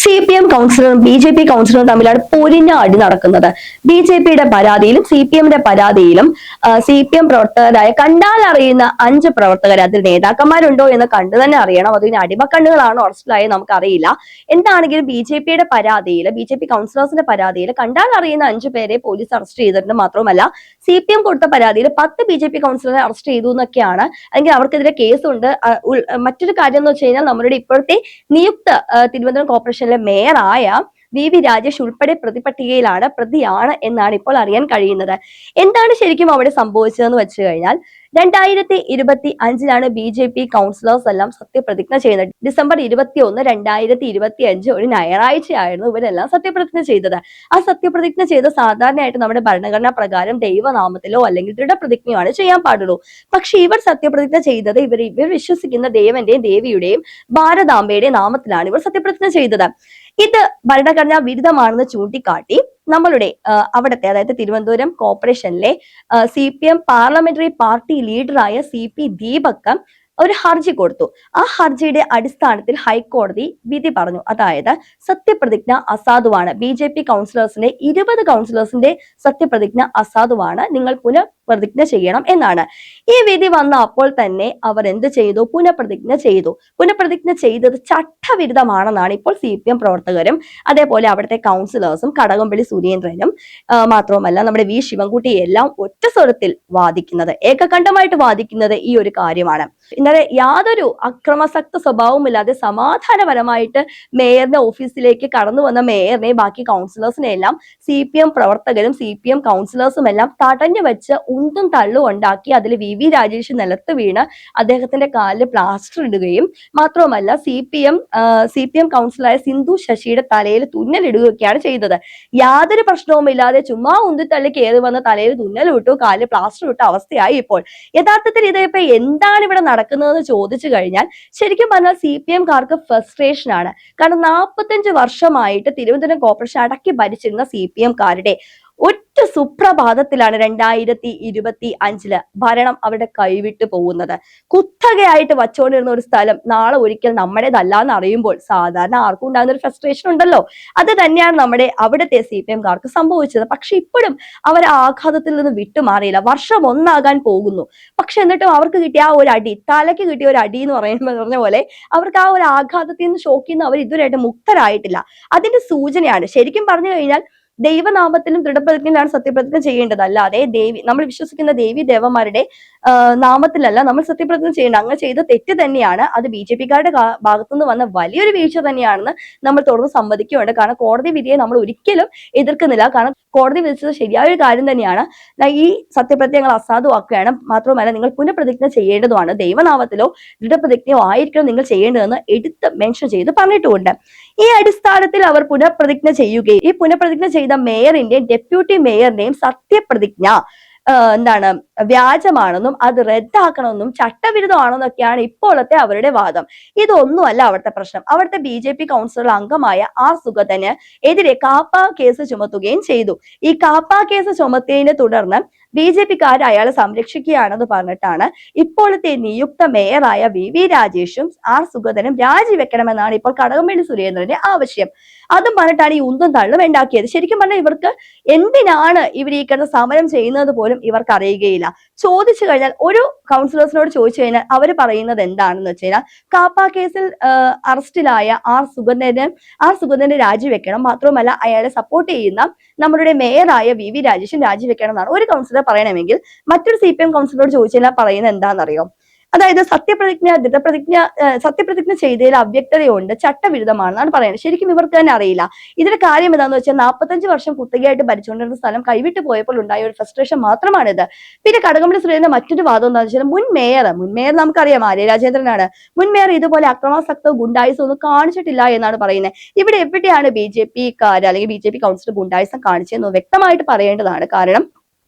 CPM കൗൺസിലറും BJP കൗൺസിലറും തമ്മിലാണ് പൊരിഞ്ഞ അടി നടക്കുന്നത്. BJPയുടെ പരാതിയിലും CPMന്റെ പരാതിയിലും CPM പ്രവർത്തകരായ കണ്ടാൽ അറിയുന്ന 5 പ്രവർത്തകർ, അതിൽ നേതാക്കന്മാരുണ്ടോ എന്ന് കണ്ടു തന്നെ അറിയണം. അതിന് അടിമക്കണ്ണുകളാണോ അറസ്റ്റിലായത് നമുക്കറിയില്ല. എന്താണെങ്കിലും BJPയുടെ പരാതിയിൽ, BJP കൗൺസിലേഴ്സിന്റെ പരാതിയിൽ കണ്ടാൽ അറിയുന്ന 5 പേരെ പോലീസ് അറസ്റ്റ് ചെയ്തിട്ടുണ്ട്. മാത്രമല്ല CPM കൊടുത്ത പരാതിയിൽ 10 BJP കൗൺസിലറെ അറസ്റ്റ് ചെയ്തു എന്നൊക്കെയാണ്, അല്ലെങ്കിൽ അവർക്കെതിരെ കേസുണ്ട്. മറ്റൊരു കാര്യം എന്ന് വെച്ച് കഴിഞ്ഞാൽ നമ്മളുടെ ഇപ്പോഴത്തെ നിയുക്ത തിരുവനന്തപുരം കോർപ്പറേഷനിലെ മേയറായ VV രാജേഷ് ഉൾപ്പെടെ പ്രതിപട്ടികയിലാണ്, പ്രതിയാണ് എന്നാണ് ഇപ്പോൾ അറിയാൻ കഴിയുന്നത്. എന്താണ് ശരിക്കും അവിടെ സംഭവിച്ചതെന്ന് വെച്ച് കഴിഞ്ഞാൽ 2025 BJP കൗൺസിലേഴ്സ് എല്ലാം സത്യപ്രതിജ്ഞ ചെയ്യുന്നത്. December 21, 2025 ഒരു ഞായറാഴ്ചയായിരുന്നു ഇവരെല്ലാം സത്യപ്രതിജ്ഞ ചെയ്തത്. ആ സത്യപ്രതിജ്ഞ ചെയ്ത് സാധാരണയായിട്ട് നമ്മുടെ ഭരണഘടനാ പ്രകാരം ദൈവനാമത്തിലോ അല്ലെങ്കിൽ ദൃഢപ്രതിജ്ഞയാണ് ചെയ്യാൻ പാടുള്ളൂ. പക്ഷെ ഇവർ സത്യപ്രതിജ്ഞ ചെയ്തത് ഇവർ വിശ്വസിക്കുന്ന ദേവന്റെയും ദേവിയുടെയും ഭാരതാംബയുടെയും നാമത്തിലാണ് ഇവർ സത്യപ്രതിജ്ഞ ചെയ്തത്. ഇത് ഭരണഘടനാ വിരുദ്ധമാണെന്ന് ചൂണ്ടിക്കാട്ടി നമ്മളുടെ അവിടുത്തെ, അതായത് തിരുവനന്തപുരം കോർപ്പറേഷനിലെ CPM പാർലമെന്ററി പാർട്ടി ലീഡറായ CP ദീപക് ഒരു ഹർജി കൊടുത്തു. ആ ഹർജിയുടെ അടിസ്ഥാനത്തിൽ ഹൈക്കോടതി വിധി പറഞ്ഞു. അതായത് സത്യപ്രതിജ്ഞ അസാധുവാണ്. BJP കൗൺസിലേഴ്സിന്റെ 20 കൗൺസിലേഴ്സിന്റെ സത്യപ്രതിജ്ഞ അസാധുവാണ്, നിങ്ങൾ പുനഃപ്രതിജ്ഞ ചെയ്യണം എന്നാണ്. ഈ വിധി വന്ന അപ്പോൾ തന്നെ അവർ എന്ത് ചെയ്തു? പുനഃപ്രതിജ്ഞ ചെയ്തു. പുനഃപ്രതിജ്ഞ ചെയ്തത് ചട്ടവിരുദ്ധമാണെന്നാണ് ഇപ്പോൾ CPM പ്രവർത്തകരും അതേപോലെ അവിടുത്തെ കൗൺസിലേഴ്സും കടകംപള്ളി സുരേന്ദ്രനും മാത്രവുമല്ല നമ്മുടെ V ശിവൻകുട്ടിയെല്ലാം ഒറ്റ സ്വരത്തിൽ വാദിക്കുന്നത്, ഏകകണ്ഠമായിട്ട് വാദിക്കുന്നത് ഈ ഒരു കാര്യമാണ്. ഇന്നലെ യാതൊരു അക്രമാസക്ത സ്വഭാവമില്ലാതെ സമാധാനപരമായിട്ട് മേയറിന്റെ ഓഫീസിലേക്ക് കടന്നു വന്ന മേയറിനെ ബാക്കി കൗൺസിലേഴ്സിനെ എല്ലാം CPM പ്രവർത്തകരും CPM കൗൺസിലേഴ്സും എല്ലാം തടഞ്ഞു വെച്ച് ഉന്തും തള്ളും ഉണ്ടാക്കി അതിൽ VV രാജേഷ് നിലത്ത് വീണ് അദ്ദേഹത്തിന്റെ കാലിൽ പ്ലാസ്റ്റർ ഇടുകയും മാത്രവുമല്ല CPM കൗൺസിലറായ സിന്ധു ശശിയുടെ തലയിൽ തുന്നലിടുകയൊക്കെയാണ് ചെയ്തത്. യാതൊരു പ്രശ്നവുമില്ലാതെ ചുമ്മാ ഉന്തിത്തള്ളി കയറി വന്ന തലയിൽ തുന്നലിട്ടു, കാലിൽ പ്ലാസ്റ്റർ ഇട്ട അവസ്ഥയായി ഇപ്പോൾ. യഥാർത്ഥത്തിൽ ഇതിപ്പോ എന്താണ് ഇവിടെ നടക്കുന്നതെന്ന് ചോദിച്ചു കഴിഞ്ഞാൽ ശരിക്കും പറഞ്ഞാൽ CPM-കാർക്ക് ഫ്രസ്ട്രേഷൻ ആണ്. കാരണം 45 വർഷമായിട്ട് തിരുവനന്തപുരം കോർപ്പറേഷൻ അടക്കി ഭരിച്ചിരുന്ന CPM-കാരുടെ ഒറ്റ സുപ്രഭാതത്തിലാണ് 2025 ഭരണം അവരുടെ കൈവിട്ട് പോകുന്നത്. കുത്തകയായിട്ട് വച്ചുകൊണ്ടിരുന്ന ഒരു സ്ഥലം നാളെ ഒരിക്കൽ നമ്മുടേതല്ല എന്ന് അറിയുമ്പോൾ സാധാരണ ആർക്കും ഉണ്ടാകുന്ന ഒരു ഫ്രസ്ട്രേഷൻ ഉണ്ടല്ലോ. അത് തന്നെയാണ് നമ്മുടെ അവിടുത്തെ CPM-കാർക്ക് സംഭവിച്ചത്. പക്ഷെ ഇപ്പോഴും അവർ ആഘാതത്തിൽ നിന്ന് വിട്ടുമാറിയില്ല. വർഷം 1 പോകുന്നു. പക്ഷെ എന്നിട്ടും അവർക്ക് കിട്ടിയ ആ ഒരു അടി, തലയ്ക്ക് കിട്ടിയ ഒരു അടി എന്ന് പറഞ്ഞ പോലെ അവർക്ക് ആ ഒരു ആഘാതത്തിൽ നിന്ന്, ഷോക്കിൽ നിന്ന് അവർ ഇതുവരെയായിട്ട് മുക്തരായിട്ടില്ല. അതിന്റെ സൂചനയാണ്. ശരിക്കും പറഞ്ഞു കഴിഞ്ഞാൽ ദൈവനാമത്തിലും ദൃഢപ്രതിജ്ഞയിലാണ് സത്യപ്രതിജ്ഞ ചെയ്യേണ്ടത്. അല്ലാതെ നമ്മൾ വിശ്വസിക്കുന്ന ദേവി ദേവന്മാരുടെ നാമത്തിലല്ല നമ്മൾ സത്യപ്രതിജ്ഞ ചെയ്യേണ്ടത്. അങ്ങനെ ചെയ്ത തെറ്റ് തന്നെയാണ്. അത് BJP-കാരുടെ ഭാഗത്തുനിന്ന് വന്ന വലിയൊരു വീഴ്ച തന്നെയാണെന്ന് നമ്മൾ തുറന്ന് സമ്മതിക്കുകയുണ്ട്. കാരണം കോടതി വിധിയെ നമ്മൾ ഒരിക്കലും എതിർക്കുന്നില്ല. കാരണം കോടതി വിധിച്ചത് ശരിയായ ഒരു കാര്യം തന്നെയാണ്. ഈ സത്യപ്രതിജ്ഞകൾ അസാധുവാക്കുകയാണ്. മാത്രമല്ല നിങ്ങൾ പുനഃപ്രതിജ്ഞ ചെയ്യേണ്ടതുമാണ്. ദൈവനാമത്തിലോ ദൃഢപ്രതിജ്ഞയോ ആയിരിക്കണം നിങ്ങൾ ചെയ്യേണ്ടതെന്ന് എടുത്ത് മെൻഷൻ ചെയ്ത് പറഞ്ഞിട്ടുമുണ്ട്. ഈ അടിസ്ഥാനത്തിൽ അവർ പുനഃപ്രതിജ്ഞ ചെയ്യുകയും ഈ പുനഃപ്രതിജ്ഞ ചെയ്ത മേയറിന്റെയും ഡെപ്യൂട്ടി മേയറിന്റെയും സത്യപ്രതിജ്ഞ വ്യാജമാണെന്നും അത് റദ്ദാക്കണമെന്നും ചട്ടവിരുദ്ധമാണെന്നൊക്കെയാണ് ഇപ്പോഴത്തെ അവരുടെ വാദം. ഇതൊന്നുമല്ല അവിടുത്തെ പ്രശ്നം. അവിടുത്തെ BJP കൗൺസിലർ അംഗമായ R സുഗതന് എതിരെ കാപ്പ കേസ് ചുമത്തുകയും ചെയ്തു. ഈ കാപ്പ കേസ് ചുമത്തിയതിനെ തുടർന്ന് BJP-കാർ അയാളെ സംരക്ഷിക്കുകയാണെന്ന് പറഞ്ഞിട്ടാണ് ഇപ്പോഴത്തെ നിയുക്ത മേയറായ VV രാജേഷും R സുഗതനും രാജിവെക്കണമെന്നാണ് ഇപ്പോൾ കടകംപള്ളി സുരേന്ദ്രന്റെ ആവശ്യം. അതും പറഞ്ഞിട്ടാണ് ഈ ഉന്തും തള്ളും ഉണ്ടാക്കിയത്. ശരിക്കും പറഞ്ഞാൽ ഇവർക്ക് എന്തിനാണ് ഇവർ ഈ കിടന്ന് സമരം ചെയ്യുന്നത് പോലും ഇവർക്ക് അറിയുകയില്ല. ചോദിച്ചു കഴിഞ്ഞാൽ, ഒരു കൗൺസിലേഴ്സിനോട് ചോദിച്ചു കഴിഞ്ഞാൽ അവർ പറയുന്നത് എന്താണെന്ന് വെച്ച് കഴിഞ്ഞാൽ കാപ്പ കേസിൽ അറസ്റ്റിലായ R സുഗതനെ രാജിവെക്കണം, മാത്രമല്ല അയാളെ സപ്പോർട്ട് ചെയ്യുന്ന നമ്മളുടെ മേയറായ VV രാജേഷും രാജിവെക്കണം എന്നാണ് ഒരു കൗൺസിലർ പറയണമെങ്കിൽ. മറ്റൊരു CPM കൗൺസിലറോട് ചോദിച്ചു കഴിഞ്ഞാൽ പറയുന്നത് എന്താണെന്നറിയോ? അതായത് സത്യപ്രതിജ്ഞ ചെയ്തതിൽ അവ്യക്തതയുണ്ട്, ചട്ടവിരുദ്ധമാണെന്നാണ് പറയുന്നത്. ശരിക്കും ഇവർക്ക് തന്നെ അറിയില്ല. ഇതിന്റെ കാര്യം എന്താണെന്ന് വെച്ചാൽ 45 വർഷം കുത്തകയായിട്ട് ഭരിച്ചുകൊണ്ടിരുന്ന സ്ഥലം കൈവിട്ട് പോയപ്പോൾ ഉണ്ടായ ഒരു ഫ്രസ്ട്രേഷൻ മാത്രമാണിത്. പിന്നെ കടകംപള്ളി സുരേന്ദ്രന്റെ മറ്റൊരു വാദം എന്താണെന്ന് വെച്ചാൽ മുൻ മേയർ നമുക്കറിയാം ആര്യ രാജേന്ദ്രനാണ്. മുൻ മേയർ ഇതുപോലെ അക്രമാസക്തവും ഗുണ്ടായുസം ഒന്നും കാണിച്ചിട്ടില്ല എന്നാണ് പറയുന്നത്. ഇവിടെ എവിടെയാണ് BJP-കാർ അല്ലെങ്കിൽ BJP കൗൺസിലർ ഗുണ്ടായുസം കാണിച്ചതെന്ന് വ്യക്തമായിട്ട് പറയേണ്ടതാണ്. കാരണം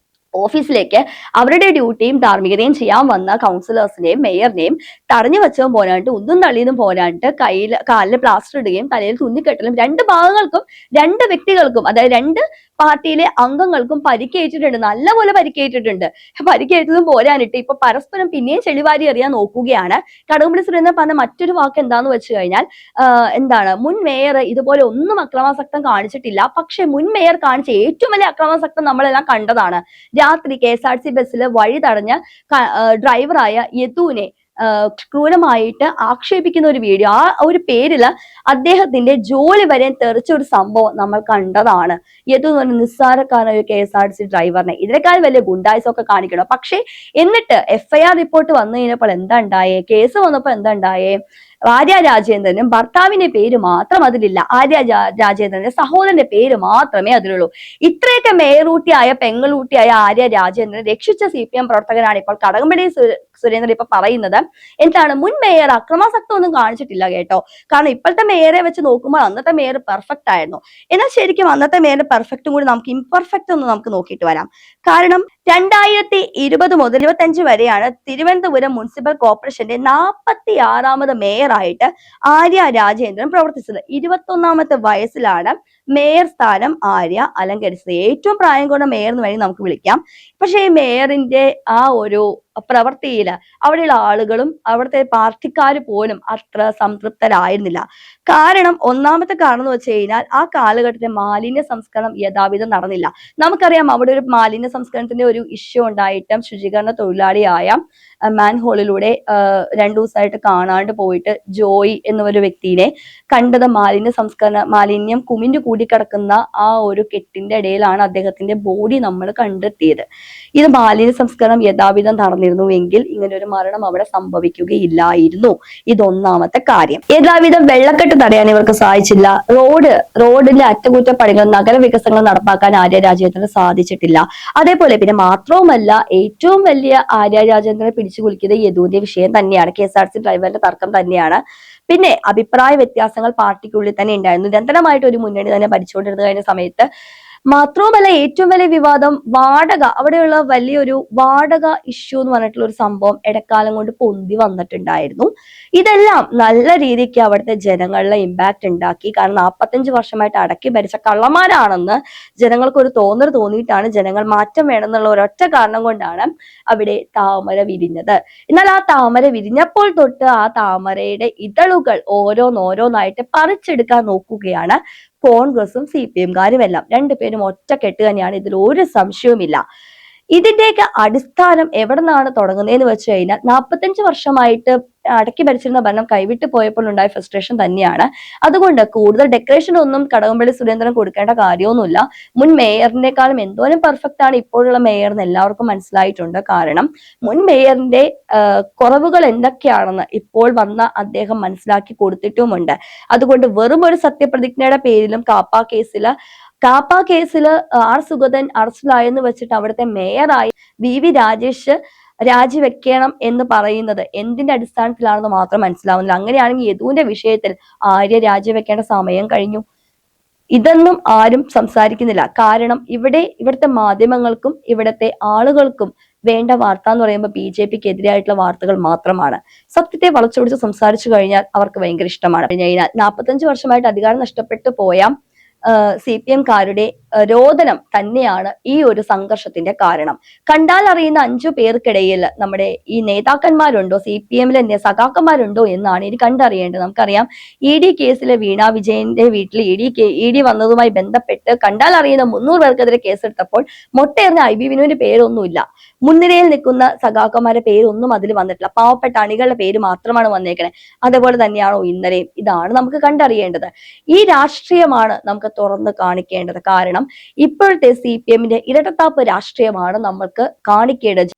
ഓഫീസിലേക്ക് അവരുടെ ഡ്യൂട്ടിയും ധാർമ്മികതയും ചെയ്യാൻ വന്ന കൗൺസിലേഴ്സിനെയും മേയറിനെയും തടഞ്ഞു വെച്ചതും പോരാണ്ട് ഒന്നും തള്ളിയതും പോരാണ്ട് കാലിൽ പ്ലാസ്റ്റർ ഇടുകയും തലയിൽ തുന്നിക്കെട്ടലും രണ്ട് ഭാഗങ്ങൾക്കും രണ്ട് വ്യക്തികൾക്കും, അതായത് രണ്ട് പാർട്ടിയിലെ അംഗങ്ങൾക്കും പരിക്കേറ്റിട്ടുണ്ട്, നല്ലപോലെ പരിക്കേറ്റിട്ടുണ്ട്. പരിക്കേറ്റതും പോരാനിട്ട് ഇപ്പൊ പരസ്പരം പിന്നെയും ചെളിവാരി എറിയാൻ നോക്കുകയാണ്. കടകംപള്ളി സുരേന്ദ്രൻ പറഞ്ഞ മറ്റൊരു വാക്ക് എന്താന്ന് വെച്ച് കഴിഞ്ഞാൽ എന്താണ്, മുൻ മേയർ ഇതുപോലെ ഒന്നും അക്രമാസക്തം കാണിച്ചിട്ടില്ല, പക്ഷെ മുൻ മേയർ കാണിച്ച ഏറ്റവും വലിയ അക്രമാസക്തം നമ്മളെല്ലാം കണ്ടതാണ്. രാത്രി KSRTC ബസ്സിൽ വഴി തടഞ്ഞ ഡ്രൈവറായ യദുവിനെ ക്രൂരമായിട്ട് ആക്ഷേപിക്കുന്ന ഒരു വീഡിയോ, ആ ഒരു പേരില് അദ്ദേഹത്തിന്റെ ജോലി വരെ തെറിച്ച ഒരു സംഭവം നമ്മൾ കണ്ടതാണ്. യദു എന്ന് പറഞ്ഞ നിസ്സാരക്കാരനായ ഒരു KSRTC ഡ്രൈവറിനെ ഇതിനേക്കാൾ വലിയ ഗുണ്ടായിസം ഒക്കെ കാണിക്കണം. പക്ഷെ എന്നിട്ട് FIR റിപ്പോർട്ട് വന്നു കഴിഞ്ഞപ്പോൾ എന്താ ഉണ്ടായേ, കേസ് വന്നപ്പോ എന്താ ഉണ്ടായേ, ആര്യ രാജേന്ദ്രനും ഭർത്താവിന്റെ പേര് മാത്രം അതിലില്ല, ആര്യ രാജേന്ദ്രന്റെ സഹോദരന്റെ പേര് മാത്രമേ അതിലുള്ളൂ. ഇത്രയൊക്കെ മേയറൂട്ടിയായ പെങ്ങളൂട്ടിയായ ആര്യ രാജേന്ദ്രനെ രക്ഷിച്ച CPM പ്രവർത്തകനാണ് ഇപ്പോൾ കടകംപള്ളി സുരേന്ദ്രൻ ഇപ്പൊ പറയുന്നത്. എന്താണ്, മുൻ മേയർ അക്രമാസക്തം ഒന്നും കാണിച്ചിട്ടില്ല കേട്ടോ. കാരണം ഇപ്പോഴത്തെ മേയറെ വെച്ച് നോക്കുമ്പോൾ അന്നത്തെ മേയർ പെർഫെക്റ്റ് ആയിരുന്നു. എന്നാൽ ശരിക്കും അന്നത്തെ മേയർ പെർഫെക്റ്റും കൂടി നമുക്ക് ഇംപെർഫെക്റ്റ് ഒന്ന് നമുക്ക് നോക്കിയിട്ട് വരാം. കാരണം 2020 മുതൽ 2025 വരെയാണ് തിരുവനന്തപുരം മുനിസിപ്പൽ കോർപ്പറേഷന്റെ 46ാമത് മേയറായിട്ട് ആര്യ രാജേന്ദ്രൻ പ്രവർത്തിച്ചത്. 21ാമത്തെ വയസ്സിലാണ് മേയർ സ്ഥാനം ആര്യ അലങ്കരിച്ചത്. ഏറ്റവും പ്രായം കുറഞ്ഞ മേയർ എന്ന് വേണമെങ്കിൽ നമുക്ക് വിളിക്കാം. പക്ഷെ ഈ മേയറിന്റെ ആ ഒരു പ്രവൃത്തിയില് അവിടെയുള്ള ആളുകളും അവിടുത്തെ പാർട്ടിക്കാർ പോലും അത്ര സംതൃപ്തരായിരുന്നില്ല. കാരണം ഒന്നാമത്തെ കാരണം എന്ന് വെച്ച് കഴിഞ്ഞാൽ ആ കാലഘട്ടത്തിലെ മാലിന്യ സംസ്കരണം യഥാവിധം നടന്നില്ല. നമുക്കറിയാം അവിടെ ഒരു മാലിന്യ സംസ്കരണത്തിന്റെ ഒരു ഇഷ്യൂ ഉണ്ടായിട്ടും ശുചീകരണ തൊഴിലാളിയായ മാൻഹോളിലൂടെ 2 ദിവസമായിട്ട് കാണാണ്ട് പോയിട്ട് ജോയി എന്നൊരു വ്യക്തിയെ കണ്ടത് മാലിന്യം കുമിഞ്ഞു കൂടിക്കിടക്കുന്ന ആ ഒരു കെട്ടിന്റെ ഇടയിലാണ് അദ്ദേഹത്തിന്റെ ബോഡി നമ്മൾ കണ്ടെത്തിയത്. ഇത് മാലിന്യ സംസ്കരണം യഥാവിധം നടന്നിരുന്നുവെങ്കിൽ ഇങ്ങനെ ഒരു മരണം അവിടെ സംഭവിക്കുകയില്ലായിരുന്നു. ഇതൊന്നാമത്തെ കാര്യം. യഥാവിധം വെള്ളക്കെട്ട് തടയാൻ ഇവർക്ക് സാധിച്ചില്ല. റോഡിന്റെ അറ്റകുറ്റപ്പണികൾ നഗരവികസനങ്ങൾ നടപ്പാക്കാൻ ആര്യ രാജേന്ദ്രന് സാധിച്ചിട്ടില്ല. അതേപോലെ പിന്നെ മാത്രവുമല്ല, ഏറ്റവും വലിയ ആര്യ രാജേന്ദ്രനെ പിടിച്ചു കുലിക്കുന്നത് യദുവിന്റെ വിഷയം തന്നെയാണ്, KSRTC ഡ്രൈവറിന്റെ തർക്കം തന്നെയാണ്. പിന്നെ അഭിപ്രായ വ്യത്യാസങ്ങൾ പാർട്ടിക്കുള്ളിൽ തന്നെ ഉണ്ടായിരുന്നു. നിരന്തരമായിട്ട് ഒരു മുന്നണി തന്നെ ഭരിച്ചുകൊണ്ടിരുന്ന കഴിഞ്ഞ സമയത്ത് മാത്രവുമല്ല, ഏറ്റവും വലിയ വിവാദം വാടക, അവിടെയുള്ള വലിയൊരു വാടക ഇഷ്യൂ എന്ന് പറഞ്ഞിട്ടുള്ള ഒരു സംഭവം ഇടക്കാലം കൊണ്ട് പൊന്തി വന്നിട്ടുണ്ടായിരുന്നു. ഇതെല്ലാം നല്ല രീതിക്ക് അവിടുത്തെ ജനങ്ങളിലെ ഇമ്പാക്ട് ഉണ്ടാക്കി. കാരണം 45 വർഷമായിട്ട് അടക്കി ഭരിച്ച കള്ളന്മാരാണെന്ന് ജനങ്ങൾക്ക് ഒരു തോന്നൽ തോന്നിയിട്ടാണ് ജനങ്ങൾ മാറ്റം വേണമെന്നുള്ള ഒരൊറ്റ കാരണം കൊണ്ടാണ് അവിടെ താമര വിരിഞ്ഞത്. എന്നാൽ ആ താമര വിരിഞ്ഞപ്പോൾ തൊട്ട് ആ താമരയുടെ ഇതളുകൾ ഓരോന്നായിട്ട് പറിച്ചെടുക്കാൻ നോക്കുകയാണ് കോൺഗ്രസും CPM-കാരും എല്ലാം. രണ്ടുപേരും ഒറ്റക്കെട്ട് തന്നെയാണ്, ഇതിൽ ഒരു സംശയവുമില്ല. ഇതിന്റെയൊക്കെ അടിസ്ഥാനം എവിടെ നിന്നാണ് തുടങ്ങുന്നതെന്ന് വെച്ച് കഴിഞ്ഞാൽ 45 വർഷമായിട്ട് അടക്കി ഭരിച്ചിരുന്ന ഭരണം കൈവിട്ട് പോയപ്പോൾ ഉണ്ടായ ഫ്രസ്ട്രേഷൻ തന്നെയാണ്. അതുകൊണ്ട് കൂടുതൽ ഡെക്കറേഷൻ ഒന്നും കടകംപള്ളി സുരേന്ദ്രൻ കൊടുക്കേണ്ട കാര്യമൊന്നുമില്ല. മുൻ മേയറിനേക്കാളും എന്തോരം പെർഫെക്റ്റ് ആണ് ഇപ്പോഴുള്ള മേയർ എന്ന് എല്ലാവർക്കും മനസ്സിലായിട്ടുണ്ട്. കാരണം മുൻ മേയറിന്റെ കുറവുകൾ എന്തൊക്കെയാണെന്ന് ഇപ്പോൾ വന്ന അദ്ദേഹം മനസ്സിലാക്കി കൊടുത്തിട്ടുമുണ്ട്. അതുകൊണ്ട് വെറും ഒരു സത്യപ്രതിജ്ഞയുടെ പേരിലും കാപ്പ കേസില് R സുഗതൻ അറസ്റ്റിലായെന്ന് വെച്ചിട്ട് അവിടുത്തെ മേയറായി VV രാജേഷ് രാജിവെക്കണം എന്ന് പറയുന്നത് എന്തിന്റെ അടിസ്ഥാനത്തിലാണെന്ന് മാത്രം മനസ്സിലാവുന്നില്ല. അങ്ങനെയാണെങ്കിൽ യദുവിന്റെ വിഷയത്തിൽ ആര്യ രാജിവെക്കേണ്ട സമയം കഴിഞ്ഞു. ഇതൊന്നും ആരും സംസാരിക്കുന്നില്ല. കാരണം ഇവിടുത്തെ മാധ്യമങ്ങൾക്കും ഇവിടുത്തെ ആളുകൾക്കും വേണ്ട വാർത്ത എന്ന് പറയുമ്പോൾ BJPക്ക് എതിരായിട്ടുള്ള വാർത്തകൾ മാത്രമാണ്. സത്യത്തെ വളച്ചൊടിച്ച് സംസാരിച്ചു കഴിഞ്ഞാൽ അവർക്ക് ഭയങ്കര ഇഷ്ടമാണ്. 45 വർഷമായിട്ട് അധികാരം നഷ്ടപ്പെട്ടു പോയ CPM-കാരുടെ രോദനം തന്നെയാണ് ഈ ഒരു സംഘർഷത്തിന്റെ കാരണം. കണ്ടാൽ അറിയുന്ന 5 പേർക്കിടയിൽ നമ്മുടെ ഈ നേതാക്കന്മാരുണ്ടോ, CPM-ലെ സഖാക്കന്മാരുണ്ടോ എന്നാണ് ഇനി കണ്ടറിയേണ്ടത്. നമുക്കറിയാം ED കേസിലെ വീണ വിജയന്റെ വീട്ടിൽ ED വന്നതുമായി ബന്ധപ്പെട്ട് കണ്ടാൽ അറിയുന്ന 300 പേർക്കെതിരെ കേസെടുത്തപ്പോൾ മൊട്ടേറിന് IB വിനുവിന്റെ പേരൊന്നുമില്ല. മുൻനിരയിൽ നിൽക്കുന്ന സഖാക്കന്മാരുടെ പേരൊന്നും അതിൽ വന്നിട്ടില്ല. പാവപ്പെട്ട അണികളുടെ പേര് മാത്രമാണ് വന്നേക്കണേ. അതേപോലെ തന്നെയാണോ ഇന്നലെയും? ഇതാണ് നമുക്ക് കണ്ടറിയേണ്ടത്. ഈ രാഷ്ട്രീയമാണ് നമുക്ക് തുറന്ന് കാണിക്കേണ്ടത്. കാരണം ഇപ്പോഴത്തെ CPM-ന്റെ ഇരട്ടത്താപ്പ് രാഷ്ട്രീയമാണ് നമ്മൾക്ക് കാണിക്കേണ്ടത്.